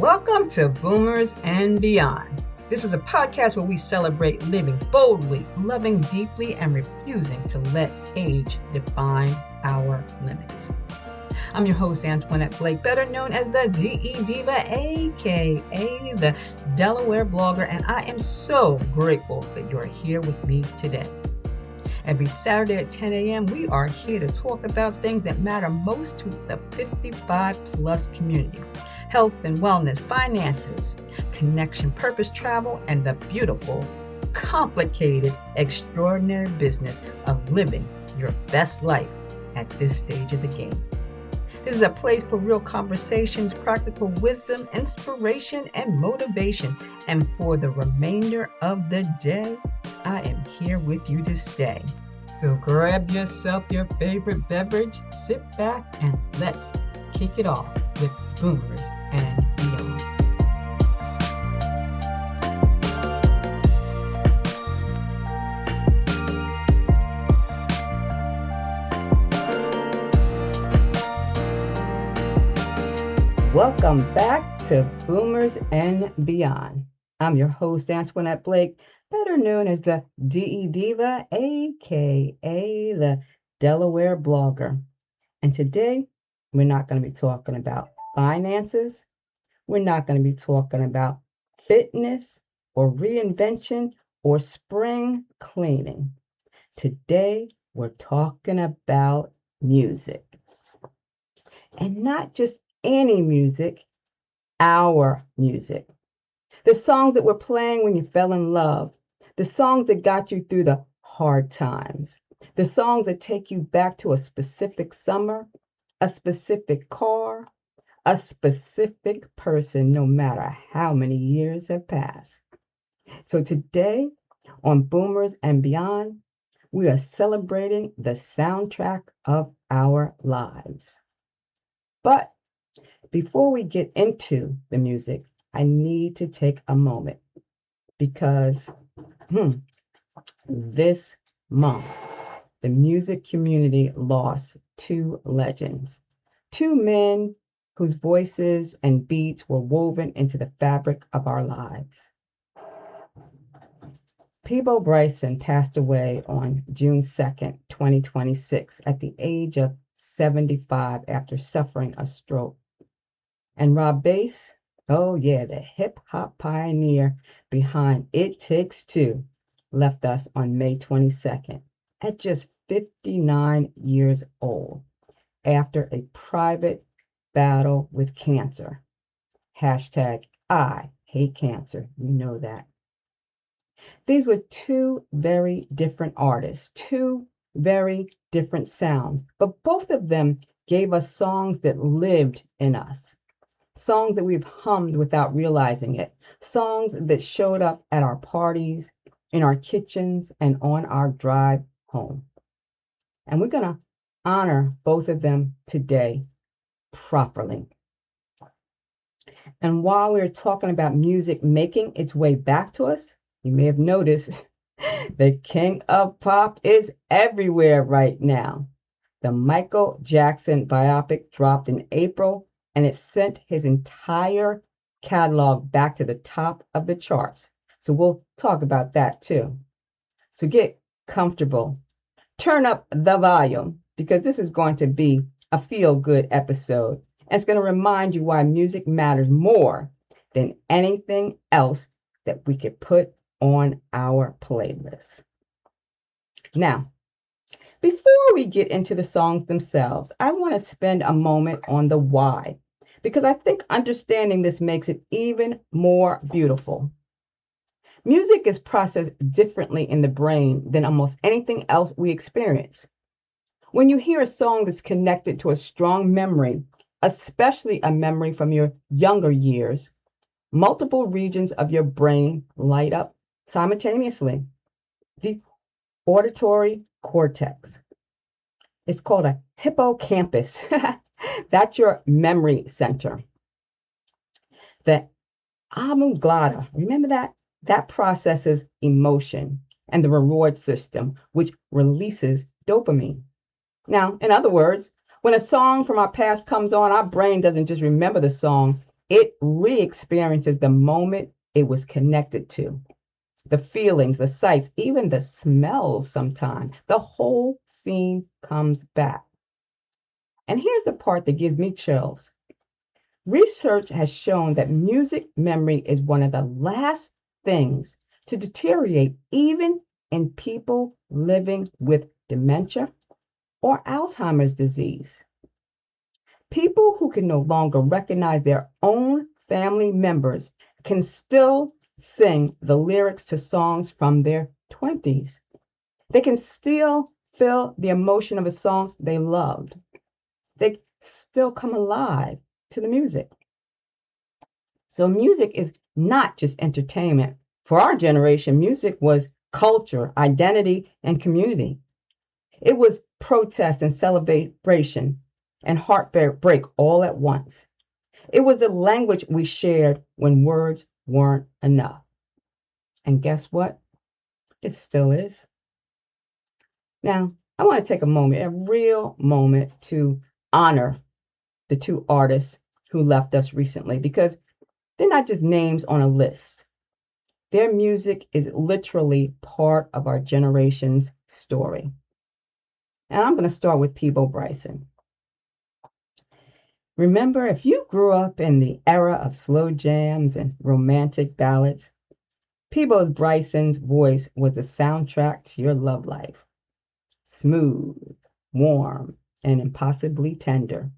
Welcome to Boomers and Beyond. This is a podcast where we celebrate living boldly, loving deeply, and refusing to let age define our limits. I'm your host, Antionette Blake, better known as the Divah, aka the Delaware Blogger, and I am so grateful that you're here with me today. Every Saturday at 10 a.m., we are here to talk about things that matter most to the 55-plus community. Health and wellness, finances, connection, purpose, travel, and the beautiful, complicated, extraordinary business of living your best life at this stage of the game. This is a place for real conversations, practical wisdom, inspiration, and motivation. And for the remainder of the day, I am here with you to stay. So grab yourself your favorite beverage, sit back, and let's kick it off with Boomers and Beyond. Welcome back to Boomers and Beyond. I'm your host, Antionette Blake, better known as the Divah, aka the Delaware Blogger. And today, we're not going to be talking about finances. We're not going to be talking about fitness or reinvention or spring cleaning. Today, we're talking about music. And not just any music, our music. The songs that were playing when you fell in love. The songs that got you through the hard times. The songs that take you back to a specific summer, a specific car, a specific person, no matter how many years have passed. So today on Boomers and Beyond, we are celebrating the soundtrack of our lives. But before we get into the music, I need to take a moment because this month, the music community lost two legends, two men whose voices and beats were woven into the fabric of our lives. Peabo Bryson passed away on June 2nd, 2026, at the age of 75 after suffering a stroke. And Rob Bass, oh yeah, the hip-hop pioneer behind It Takes Two, left us on May 22nd at just 59 years old after a private battle with cancer. Hashtag I hate cancer. You know that. These were two very different artists, two very different sounds, but both of them gave us songs that lived in us. Songs that we've hummed without realizing it. Songs that showed up at our parties, in our kitchens, and on our drive home. And we're going to honor both of them today properly. And while we're talking about music making its way back to us, you may have noticed the king of pop is everywhere right now. The Michael Jackson biopic dropped in April, and it sent his entire catalog back to the top of the charts. So we'll talk about that too. So get comfortable. Turn up the volume because this is going to be a feel-good episode. And it's going to remind you why music matters more than anything else that we could put on our playlist. Now, before we get into the songs themselves, I want to spend a moment on the why, because I think understanding this makes it even more beautiful. Music is processed differently in the brain than almost anything else we experience. When you hear a song that's connected to a strong memory, especially a memory from your younger years, multiple regions of your brain light up simultaneously. The auditory cortex. It's called a hippocampus. That's your memory center. The amygdala, remember that? That processes emotion and the reward system, which releases dopamine. Now, in other words, when a song from our past comes on, our brain doesn't just remember the song, it re-experiences the moment it was connected to. The feelings, the sights, even the smells sometimes. The whole scene comes back. And here's the part that gives me chills. Research has shown that music memory is one of the last things to deteriorate, even in people living with dementia or Alzheimer's disease. People who can no longer recognize their own family members can still sing the lyrics to songs from their 20s. They can still feel the emotion of a song they loved. They still come alive to the music. So music is not just entertainment. For our generation, music was culture, identity, and community. It was protest and celebration and heartbreak all at once. It was the language we shared when words weren't enough. And guess what? It still is. Now, I want to take a real moment, to honor the two artists who left us recently, because they're not just names on a list. Their music is literally part of our generation's story. And I'm going to start with Peabo Bryson. Remember, if you grew up in the era of slow jams and romantic ballads, Peabo Bryson's voice was the soundtrack to your love life. Smooth, warm, and impossibly tender.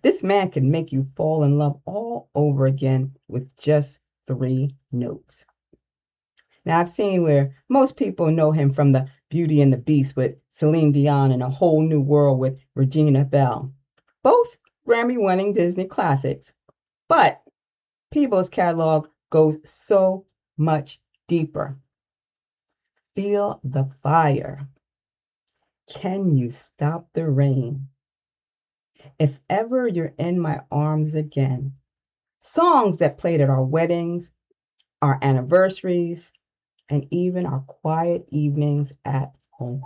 This man can make you fall in love all over again with just 3 notes. Now, I've seen where most people know him from the Beauty and the Beast with Celine Dion and A Whole New World with Regina Belle. Both Grammy-winning Disney classics. But Peabo's catalog goes so much deeper. Feel the Fire. Can You Stop the Rain? If Ever You're in My Arms Again. Songs that played at our weddings, our anniversaries, and even our quiet evenings at home.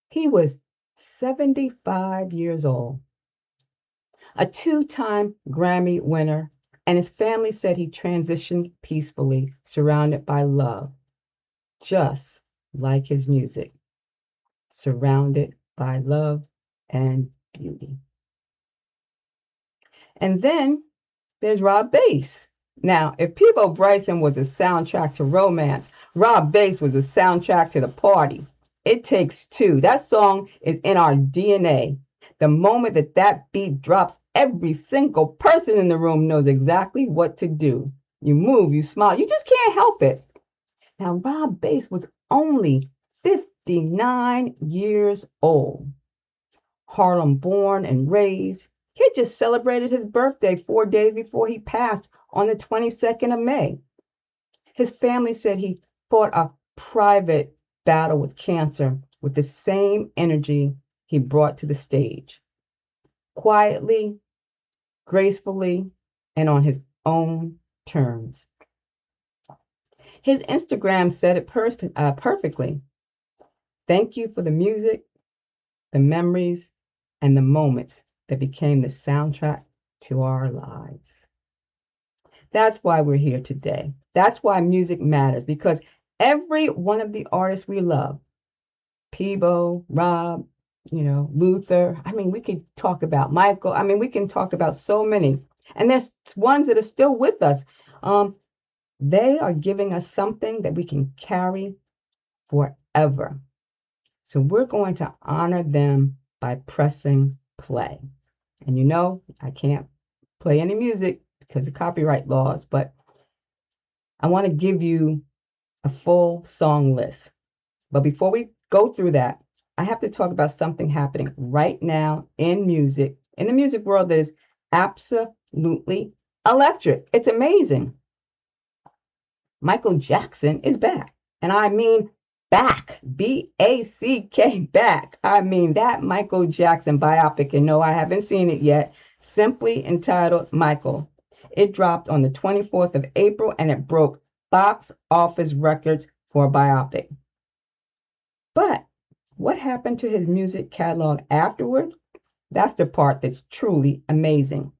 He was 75 years old, a 2-time Grammy winner, and his family said he transitioned peacefully, surrounded by love, just like his music, surrounded by love and beauty. And then there's Rob Bass. Now, if Peabo Bryson was a soundtrack to romance, Rob Bass was a soundtrack to the party. It Takes Two. That song is in our DNA. The moment that beat drops, every single person in the room knows exactly what to do. You move, you smile, you just can't help it. Now, Rob Bass was only 59 years old. Harlem born and raised. He had just celebrated his birthday 4 days before he passed on the 22nd of May. His family said he fought a private battle with cancer with the same energy he brought to the stage. Quietly, gracefully, and on his own terms. His Instagram said it perfectly. Thank you for the music, the memories, and the moments that became the soundtrack to our lives. That's why we're here today. That's why music matters, because every one of the artists we love, Peabo, Rob, Luther, we could talk about Michael. We can talk about so many. And there's ones that are still with us. They are giving us something that we can carry forever. So we're going to honor them by pressing play. And I can't play any music because of copyright laws, but I want to give you a full song list. But before we go through that, I have to talk about something happening right now in music, in the music world, that is absolutely electric. It's amazing. Michael Jackson is back. And I mean back. B-A-C-K, back. I mean that Michael Jackson biopic. And no, I haven't seen it yet. Simply entitled Michael. It dropped on the 24th of April and it broke box office records for a biopic. But what happened to his music catalog afterward? That's the part that's truly amazing.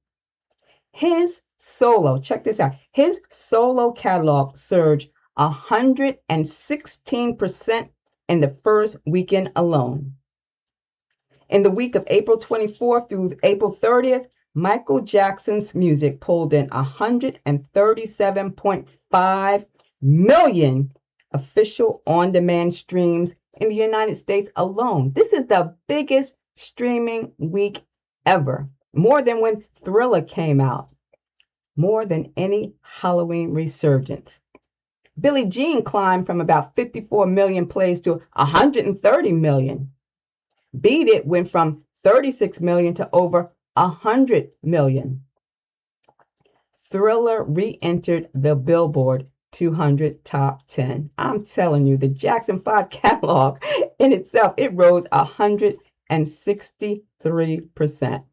check this out, his solo catalog surged 116% in the first weekend alone. In the week of April 24th through April 30th, Michael Jackson's music pulled in 137.5 million official on-demand streams in the United States alone. This is the biggest streaming week ever, more than when Thriller came out, more than any Halloween resurgence. Billie Jean climbed from about 54 million plays to 130 million. Beat It went from 36 million to over 100 million. Thriller re-entered the Billboard 200 Top 10. I'm telling you, the Jackson 5 catalog in itself, it rose 163%.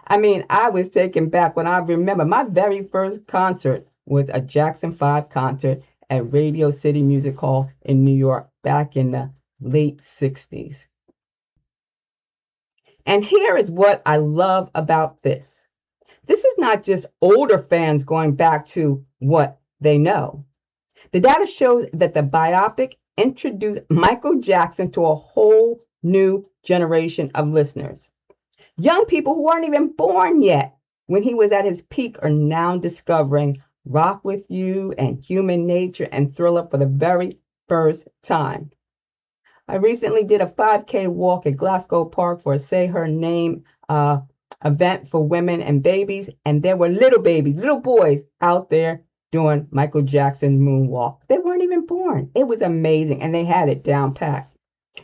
I mean, I was taken back when I remember my very first concert was a Jackson 5 concert at Radio City Music Hall in New York back in the late 60s. And here is what I love about this. This is not just older fans going back to what they know. The data shows that the biopic introduced Michael Jackson to a whole new generation of listeners. Young people who weren't even born yet when he was at his peak are now discovering Rock With You and Human Nature and Thriller for the very first time. I recently did a 5K walk at Glasgow Park for a Say Her Name event for women and babies, and there were little babies, little boys out there doing Michael Jackson's moonwalk. They weren't even born. It was amazing, and they had it down packed.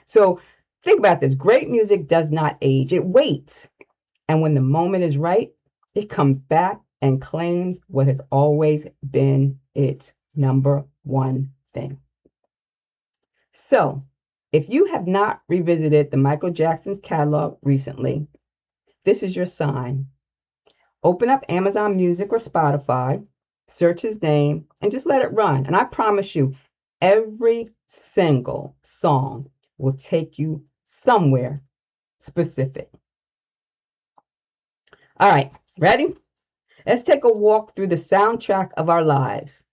So think about this. Great music does not age. It waits. And when the moment is right, it comes back and claims what has always been its number one thing. So if you have not revisited the Michael Jackson's catalog recently, this is your sign. Open up Amazon Music or Spotify, search his name, and just let it run. And I promise you, every single song will take you somewhere specific. All right, ready? Let's take a walk through the soundtrack of our lives.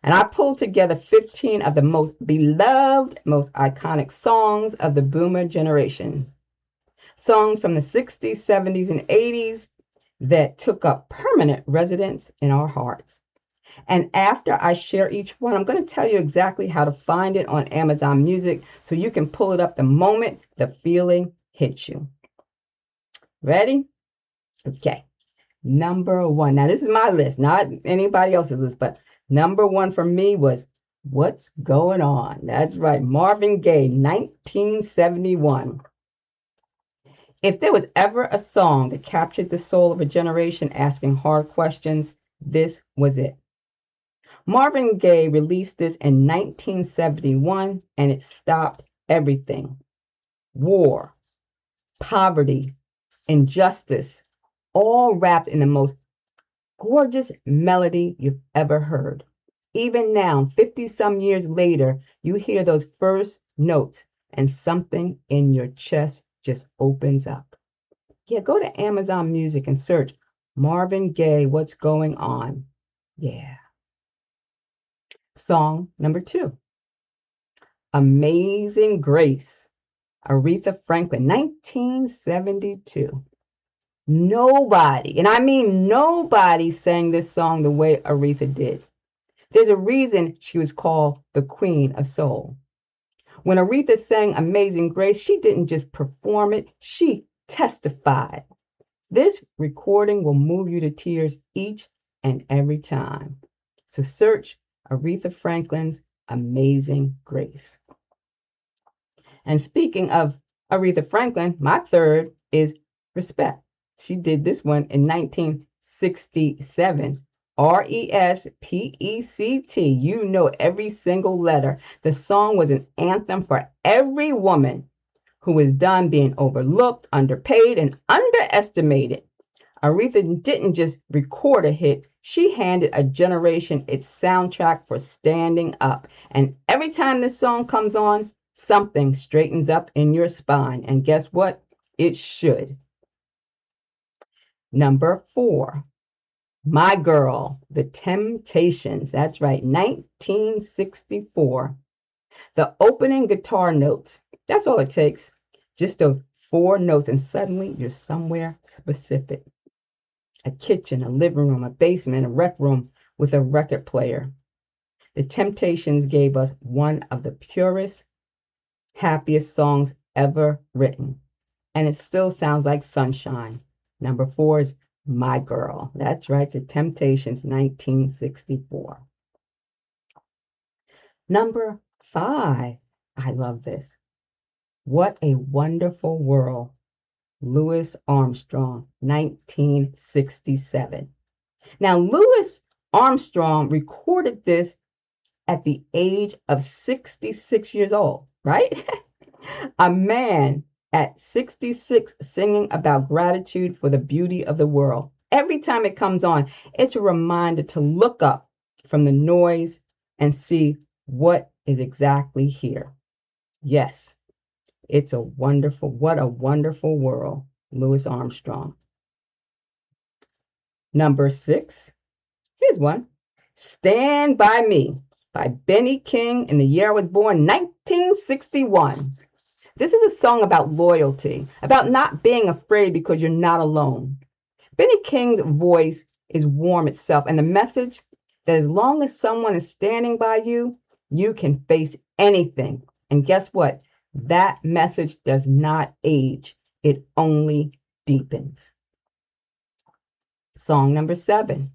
And I pulled together 15 of the most beloved, most iconic songs of the boomer generation. Songs from the 60s, 70s, and 80s that took up permanent residence in our hearts. And after I share each one, I'm going to tell you exactly how to find it on Amazon Music so you can pull it up the moment the feeling hits you. Ready? Okay. Number one. Now, this is my list, not anybody else's list, but number one for me was What's Going On? That's right. Marvin Gaye, 1971. If there was ever a song that captured the soul of a generation asking hard questions, this was it. Marvin Gaye released this in 1971, and it stopped everything. War, poverty, injustice, all wrapped in the most gorgeous melody you've ever heard. Even now, 50-some years later, you hear those first notes and something in your chest just opens up. Yeah, go to Amazon Music and search Marvin Gaye, What's Going On? Yeah. Song number 2, Amazing Grace, Aretha Franklin, 1972. Nobody, and I mean nobody, sang this song the way Aretha did. There's a reason she was called the Queen of Soul. When Aretha sang Amazing Grace, she didn't just perform it, she testified. This recording will move you to tears each and every time. So search Aretha Franklin's Amazing Grace. And speaking of Aretha Franklin, my third is Respect. She did this one in 1967. Respect. You know every single letter. The song was an anthem for every woman who was done being overlooked, underpaid, and underestimated. Aretha didn't just record a hit. She handed a generation its soundtrack for standing up. And every time this song comes on, something straightens up in your spine. And guess what? It should. Number 4, My Girl, The Temptations. That's right, 1964. The opening guitar notes. That's all it takes. Just those four notes, and suddenly you're somewhere specific. A kitchen, a living room, a basement, a rec room with a record player. The Temptations gave us one of the purest, happiest songs ever written. And it still sounds like sunshine. Number 4 is My Girl. That's right, The Temptations, 1964. Number 5, I love this. What a Wonderful World, Louis Armstrong, 1967. Now, Louis Armstrong recorded this at the age of 66 years old, right? A man at 66 singing about gratitude for the beauty of the world. Every time it comes on, it's a reminder to look up from the noise and see what is exactly here. Yes, what a wonderful world, Louis Armstrong. Number 6, here's one. Stand By Me by Benny King in the year I was born, 1961. This is a song about loyalty, about not being afraid because you're not alone. Benny King's voice is warm itself, and the message that as long as someone is standing by you, you can face anything. And guess what? That message does not age. It only deepens. Song number 7.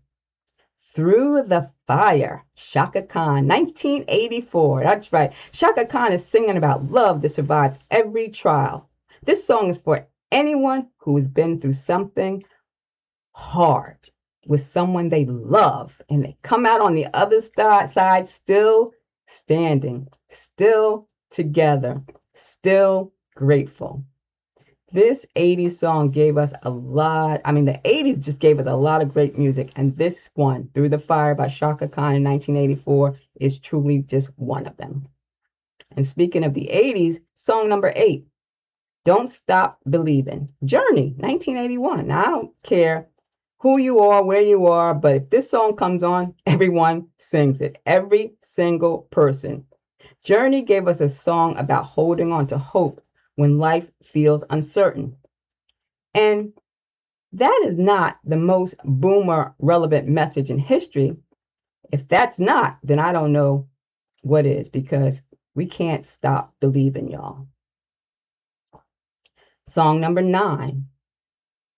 Through the Fire, Chaka Khan, 1984. That's right. Chaka Khan is singing about love that survives every trial. This song is for anyone who has been through something hard with someone they love, and they come out on the other side still standing, still together, still grateful. This 80s song gave us the 80s just gave us a lot of great music, and this one, Through the Fire by Chaka Khan in 1984, is truly just one of them. And speaking of the 80s, song number 8, Don't Stop Believing, Journey, 1981. Now, I don't care who you are, where you are, but if this song comes on, everyone sings it, every single person. Journey gave us a song about holding on to hope when life feels uncertain. And that is not the most boomer relevant message in history. If that's not, then I don't know what is, because we can't stop believing, y'all. Song number 9,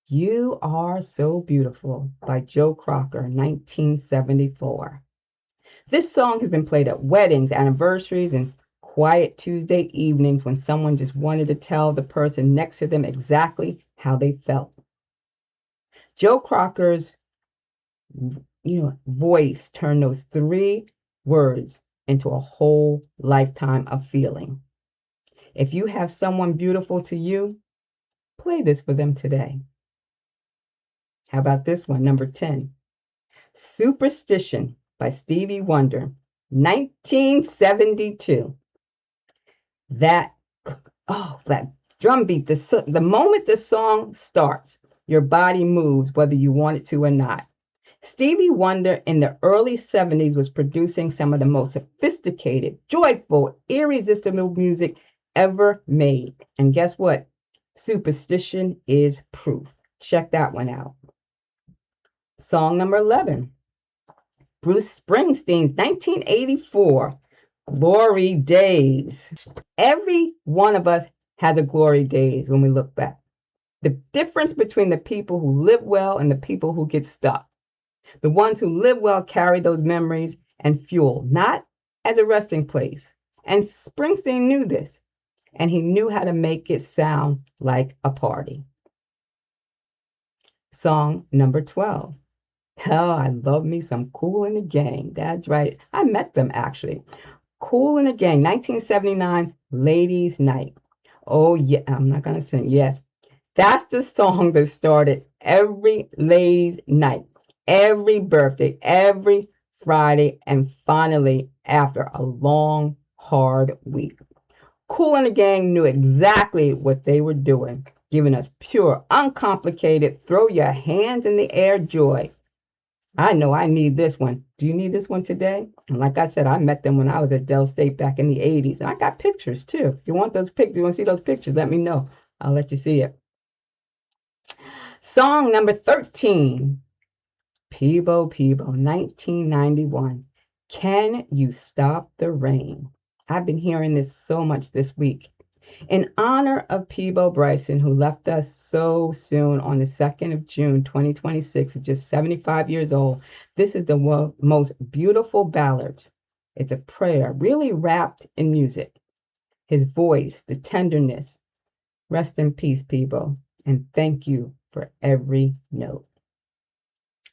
You Are So Beautiful by Joe Cocker, 1974. This song has been played at weddings, anniversaries, and quiet Tuesday evenings when someone just wanted to tell the person next to them exactly how they felt. Joe Cocker's voice turned those 3 words into a whole lifetime of feeling. If you have someone beautiful to you, play this for them today. How about this one, number 10? Superstition by Stevie Wonder, 1972. That drum beat, the moment the song starts, your body moves whether you want it to or not. Stevie Wonder in the early 70s was producing some of the most sophisticated, joyful, irresistible music ever made. And guess what? Superstition is proof. Check that one out. Song number 11. Bruce Springsteen's 1984, Glory Days. Every one of us has a glory days when we look back. The difference between the people who live well and the people who get stuck. The ones who live well carry those memories and fuel, not as a resting place. And Springsteen knew this, and he knew how to make it sound like a party. Song number 12. Oh, I love me some Kool and the Gang. That's right. I met them, actually. Kool and the Gang, 1979, Ladies' Night. Oh, yeah, I'm not going to sing. Yes, that's the song that started every ladies' night, every birthday, every Friday, and finally after a long, hard week. Kool and the Gang knew exactly what they were doing, giving us pure, uncomplicated, throw your hands in the air joy. I know I need this one. Do you need this one today? And like I said, I met them when I was at Dell State back in the 80s. And I got pictures too. If you want those pictures, you want to see those pictures, let me know. I'll let you see it. Song number 13. Peabo, 1991. Can You Stop the Rain? I've been hearing this so much this week. In honor of Peabo Bryson, who left us so soon on the 2nd of June, 2026, at just 75 years old, this is the most beautiful ballad. It's a prayer, really wrapped in music. His voice, the tenderness. Rest in peace, Peabo, and thank you for every note.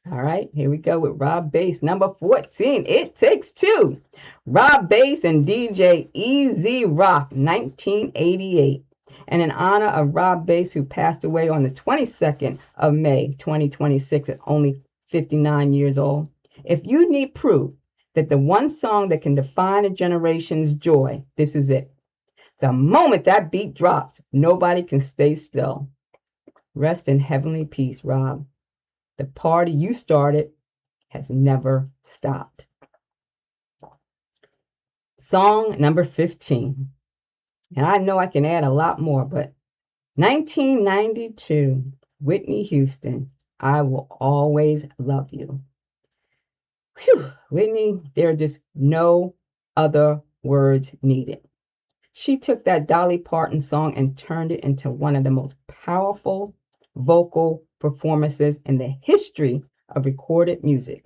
All right, here we go with Rob Bass, number 14. It Takes Two. Rob Bass and DJ Easy Rock, 1988. And in honor of Rob Bass, who passed away on the 22nd of May, 2026, at only 59 years old. If you need proof that the one song that can define a generation's joy, this is it. The moment that beat drops, nobody can stay still. Rest in heavenly peace, Rob. The party you started has never stopped. Song number 15. And I know I can add a lot more, but 1992, Whitney Houston, I Will Always Love You. Whew, Whitney, there are just no other words needed. She took that Dolly Parton song and turned it into one of the most powerful vocal performances in the history of recorded music,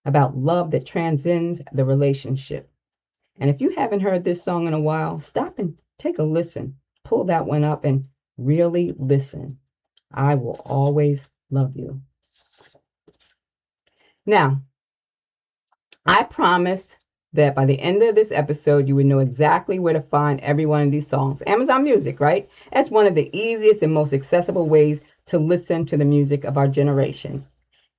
about love that transcends the relationship. And if you haven't heard this song in a while, stop and take a listen. Pull that one up and really listen. I Will Always Love You. Now, I promised that by the end of this episode, you would know exactly where to find every one of these songs. Amazon Music, right? That's one of the easiest and most accessible ways to listen to the music of our generation.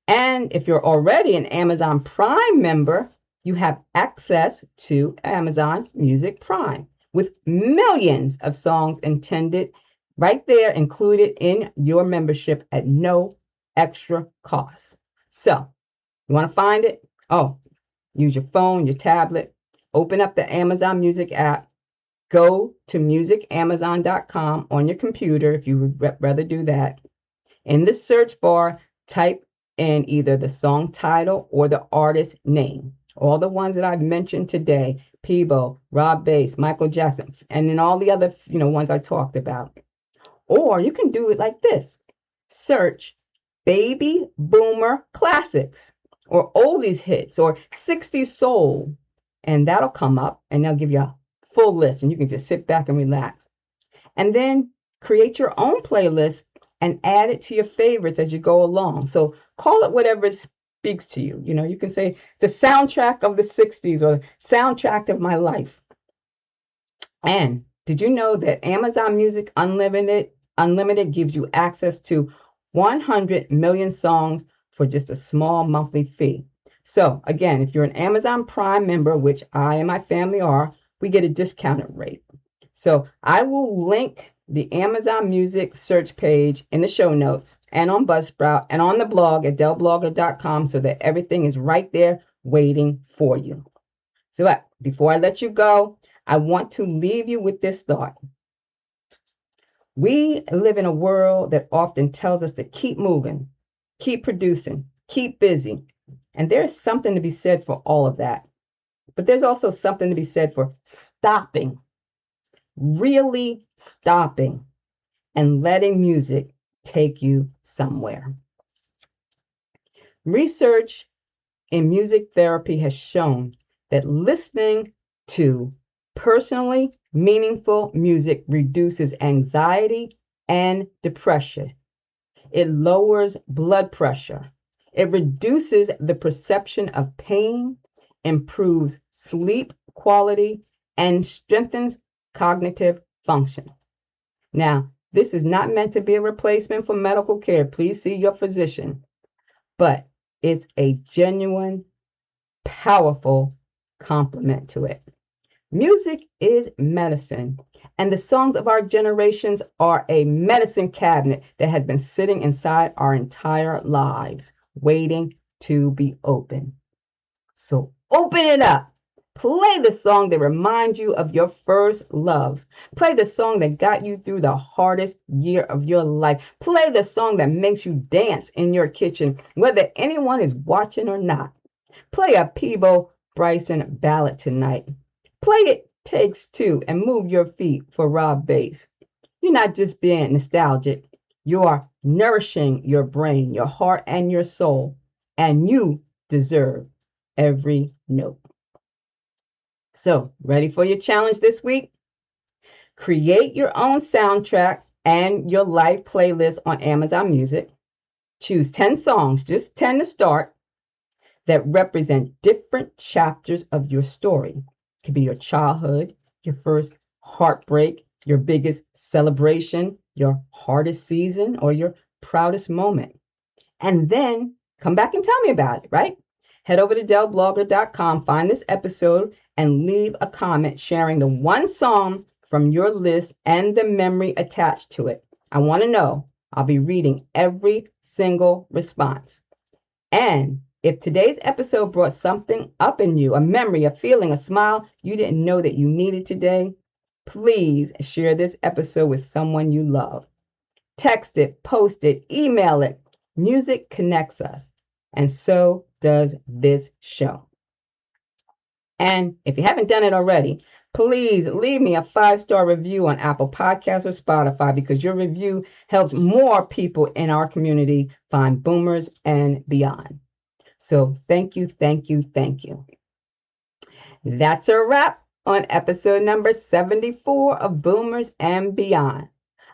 And if you're already an Amazon Prime member, you have access to Amazon Music Prime with millions of songs intended right there, included in your membership at no extra cost. So, you want to find it? Oh, use your phone, your tablet, open up the Amazon Music app, go to musicamazon.com on your computer if you would rather do that. In the search bar, type in either the song title or the artist name. All the ones that I've mentioned today, Peabo, Rob Bass, Michael Jackson, and then all the other ones I talked about. Or you can do it like this. Search Baby Boomer Classics, or oldies hits, or 60s soul, and that'll come up and they'll give you a full list and you can just sit back and relax. And then create your own playlist and add it to your favorites as you go along. So call it whatever speaks to you. You can say the soundtrack of the 60s or the soundtrack of my life. And did you know that Amazon Music Unlimited gives you access to 100 million songs for just a small monthly fee? So again, if you're an Amazon Prime member, which I and my family are, we get a discounted rate. So I will link the Amazon Music search page in the show notes and on Buzzsprout and on the blog at dellblogger.com so that everything is right there waiting for you. So before I let you go, I want to leave you with this thought. We live in a world that often tells us to keep moving, keep producing, keep busy. And there's something to be said for all of that. But there's also something to be said for stopping, really stopping, and letting music take you somewhere. Research in music therapy has shown that listening to personally meaningful music reduces anxiety and depression. It lowers blood pressure. It reduces the perception of pain, improves sleep quality, and strengthens cognitive function. Now, this is not meant to be a replacement for medical care. Please see your physician. But it's a genuine, powerful complement to it. Music is medicine, and the songs of our generations are a medicine cabinet that has been sitting inside our entire lives, waiting to be open. So open it up. Play the song that reminds you of your first love. Play the song that got you through the hardest year of your life. Play the song that makes you dance in your kitchen, whether anyone is watching or not. Play a Peabo Bryson ballad tonight. Play It Takes Two and move your feet for Rob Bass. You're not just being nostalgic. You are nourishing your brain, your heart, and your soul. And you deserve every note. So, ready for your challenge this week? Create your own soundtrack and your live playlist on Amazon Music. Choose 10 songs, just 10 to start, that represent different chapters of your story. It could be your childhood, your first heartbreak, your biggest celebration, your hardest season, or your proudest moment. And then come back and tell me about it, right? Head over to delblogger.com, find this episode, and leave a comment sharing the one song from your list and the memory attached to it. I want to know. I'll be reading every single response. And if today's episode brought something up in you, a memory, a feeling, a smile you didn't know that you needed today, please share this episode with someone you love. Text it, post it, email it. Music connects us, and so does this show. And if you haven't done it already, please leave me a 5-star review on Apple Podcasts or Spotify, because your review helps more people in our community find Boomers and Beyond. So thank you, thank you, thank you. That's a wrap on episode number 74 of Boomers and Beyond.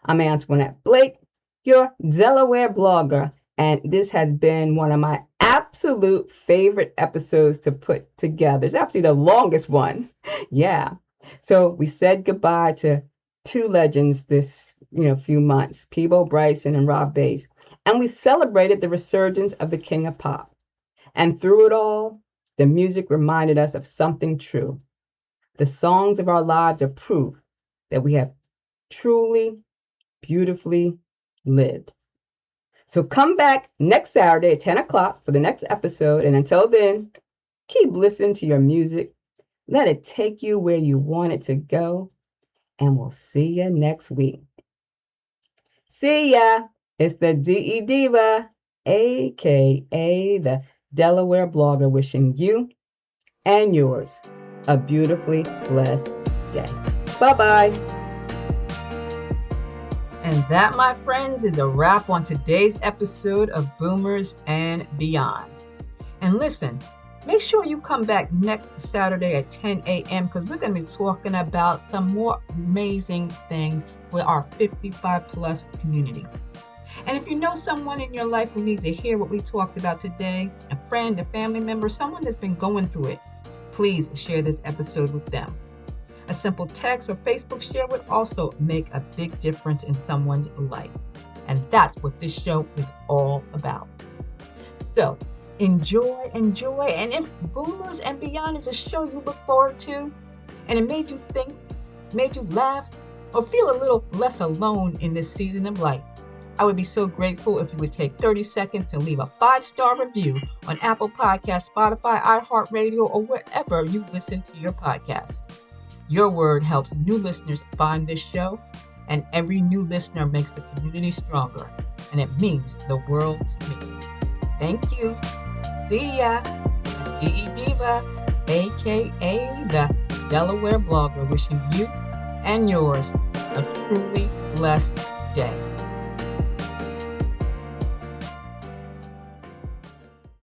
I'm Antionette Blake, your Delaware blogger, and this has been one of my absolute favorite episodes to put together. It's actually the longest one. Yeah. So we said goodbye to two legends this few months, Peabo, Bryson, and Rob Bass, and we celebrated the resurgence of the King of Pop. And through it all, the music reminded us of something true. The songs of our lives are proof that we have truly, beautifully lived. So come back next Saturday at 10 o'clock for the next episode. And until then, keep listening to your music. Let it take you where you want it to go. And we'll see you next week. See ya. It's the DE Diva, a.k.a. the Delaware Blogger, wishing you and yours a beautifully blessed day. Bye-bye. And that, my friends, is a wrap on today's episode of Boomers and Beyond. And listen, make sure you come back next Saturday at 10 a.m. because we're going to be talking about some more amazing things for our 55-plus community. And if you know someone in your life who needs to hear what we talked about today, a friend, a family member, someone that's been going through it, please share this episode with them. A simple text or Facebook share would also make a big difference in someone's life. And that's what this show is all about. So enjoy. And if Boomers and Beyond is a show you look forward to, and it made you think, made you laugh, or feel a little less alone in this season of life, I would be so grateful if you would take 30 seconds to leave a 5-star review on Apple Podcasts, Spotify, iHeartRadio, or wherever you listen to your podcast. Your word helps new listeners find this show, and every new listener makes the community stronger, and it means the world to me. Thank you. See ya. DE Diva, a.k.a. the Delaware Blogger, wishing you and yours a truly blessed day.